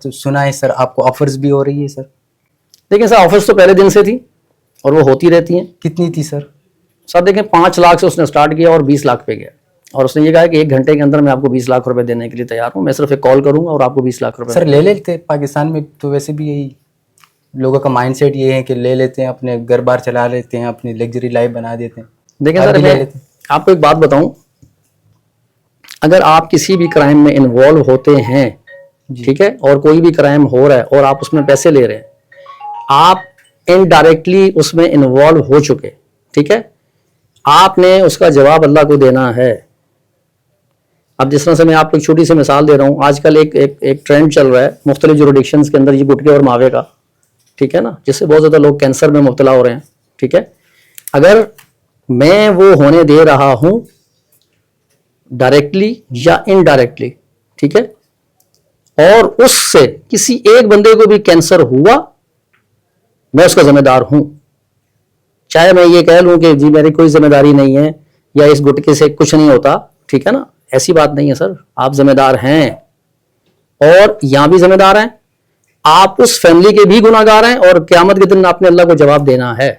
तो सुना है सर आपको ऑफर्स भी हो रही है सर। देखिए सर, ऑफर्स तो पहले दिन से थी और वो होती रहती हैं। कितनी थी सर? सर देखें, 5 लाख से उसने स्टार्ट किया और 20 लाख पे गया, और उसने ये कहा कि 1 घंटे के अंदर मैं आपको 20 लाख रुपए देने के लिए तैयार हूँ। मैं सिर्फ एक कॉल करूंगा और आपको 20 लाख रुपए। सर ले लेते पाकिस्तान में तो वैसे भी यही लोगों का माइंडसेट ये है कि ले लेते हैं, अपने घर बार चला लेते हैं, अपनी लग्जरी लाइफ बना देते हैं। देखिए सर, मैं आपको एक बात बताऊं, अगर आप किसी भी क्राइम में इन्वॉल्व होते हैं, ठीक है, और कोई भी क्राइम हो रहा है और आप उसमें पैसे ले रहे हैं, आप इनडायरेक्टली उसमें इन्वॉल्व हो चुके, ठीक है, आपने उसका जवाब अल्लाह को देना है। अब जिस तरह से मैं आपको एक छोटी सी मिसाल दे रहा हूँ, आजकल एक ट्रेंड चल रहा है मुख्तलिफ जुरिडिक्शंस के अंदर, ये गुटखे और मावे का, ठीक है ना, जिससे बहुत ज़्यादा लोग कैंसर में मुब्तला हो रहे हैं, ठीक है। अगर मैं वो होने दे रहा हूँ डायरेक्टली या इनडायरेक्टली, ठीक है, और उससे किसी एक बंदे को भी कैंसर हुआ, मैं उसका जिम्मेदार हूं। चाहे मैं ये कह लूं कि जी मेरी कोई जिम्मेदारी नहीं है या इस गुटके से कुछ नहीं होता, ठीक है ना, ऐसी बात नहीं है सर। आप जिम्मेदार हैं और यहां भी जिम्मेदार हैं, आप उस फैमिली के भी गुनाहगार हैं और क़यामत के दिन आपने अल्लाह को जवाब देना है।